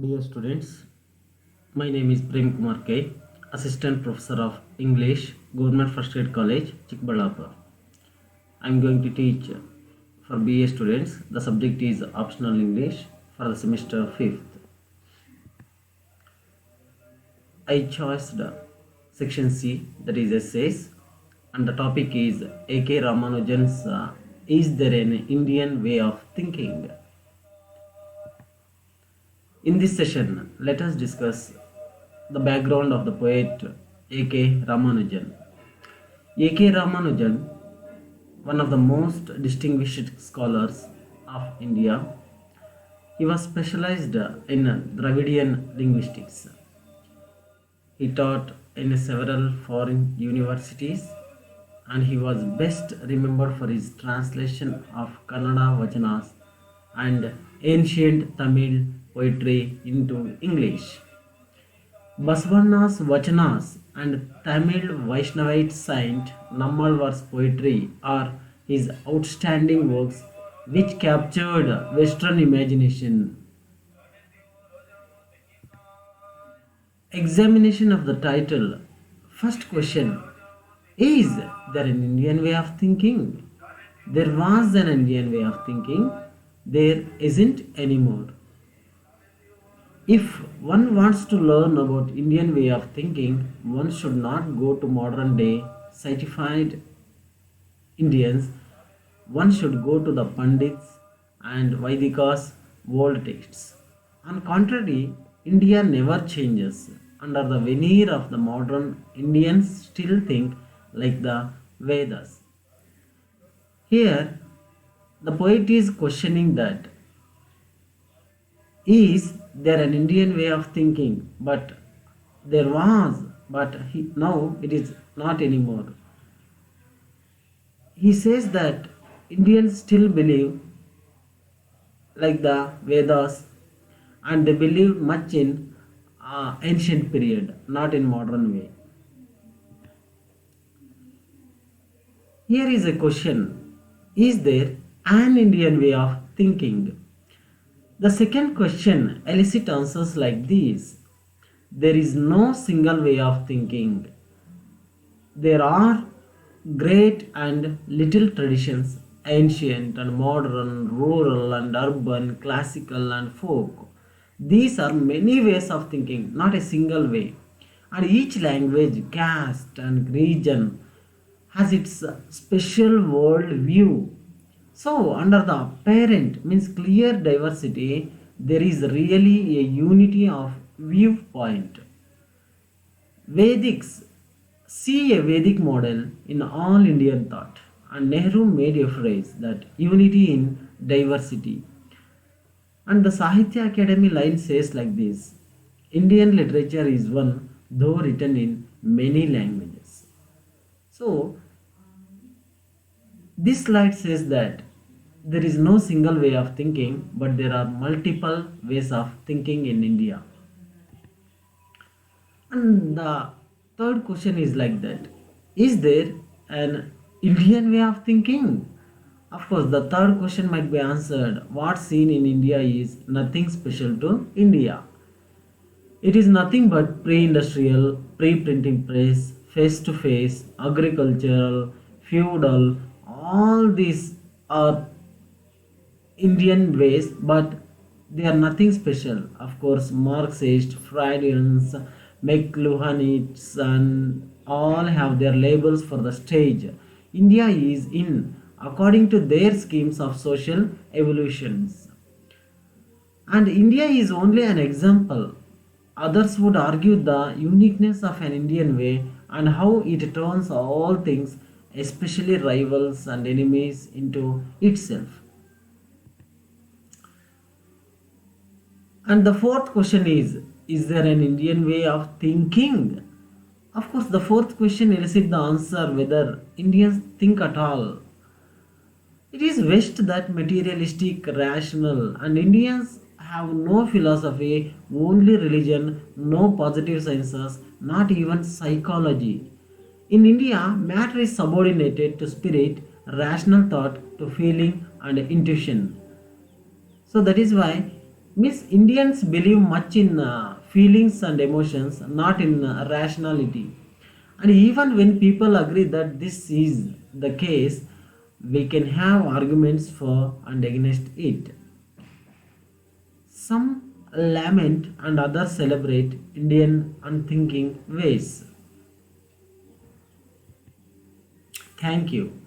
Dear students, my name is Prem Kumar K, Assistant Professor of English, Government First Grade College, Chikbalapur. I am going to teach for BA students. The subject is Optional English for the semester 5th. I chose section C, that is essays, and the topic is A.K. Ramanujan's Is There an Indian Way of Thinking? In this session, let us discuss the background of the poet A.K. Ramanujan. A.K. Ramanujan, one of the most distinguished scholars of India, he was specialized in Dravidian linguistics. He taught in several foreign universities and he was best remembered for his translation of Kannada Vachanas and ancient Tamil poetry into English. Basavana's Vachanas and Tamil Vaishnavite saint Nammalvar's poetry are his outstanding works which captured Western imagination. Examination of the title. First question. Is there an Indian way of thinking? There was an Indian way of thinking. There isn't anymore. If one wants to learn about Indian way of thinking, one should not go to modern day scientified Indians. One should go to the Pandits and Vaidika's old texts. On contrary, India never changes. Under the veneer of the modern, Indians still think like the Vedas. Here, the poet is questioning that is there an Indian way of thinking? But there was, but now it is not anymore. He says that Indians still believe like the Vedas and they believe much in ancient period, not in modern way. Here is a question. Is there an Indian way of thinking? The second question elicits answers like these. There is no single way of thinking. There are great and little traditions, ancient and modern, rural and urban, classical and folk. These are many ways of thinking, not a single way. And each language, caste and region has its special world view. So, under the apparent means clear diversity, there is really a unity of viewpoint. Vedics see a Vedic model in all Indian thought, and Nehru made a phrase that unity in diversity. And the Sahitya Academy line says like this. Indian literature is one, though written in many languages. So, this slide says that there is no single way of thinking, but there are multiple ways of thinking in India. And the third question is like that. Is there an Indian way of thinking? Of course, the third question might be answered. What's seen in India is nothing special to India. It is nothing but pre-industrial, pre-printing press, face-to-face, agricultural, feudal, all these are Indian ways, but they are nothing special. Of course, Marxist, Freudians, McLuhanites, and all have their labels for the stage. India is in according to their schemes of social evolutions. And India is only an example. Others would argue the uniqueness of an Indian way and how it turns all things, especially rivals and enemies, into itself. And the fourth question is there an Indian way of thinking? Of course, the fourth question elicits the answer whether Indians think at all. It is West that materialistic, rational, and Indians have no philosophy, only religion, no positive sciences, not even psychology. In India, matter is subordinated to spirit, rational thought to feeling and intuition. So that is why Miss Indians believe much in feelings and emotions, not in rationality. And even when people agree that this is the case, we can have arguments for and against it. Some lament and others celebrate Indian unthinking ways. Thank you.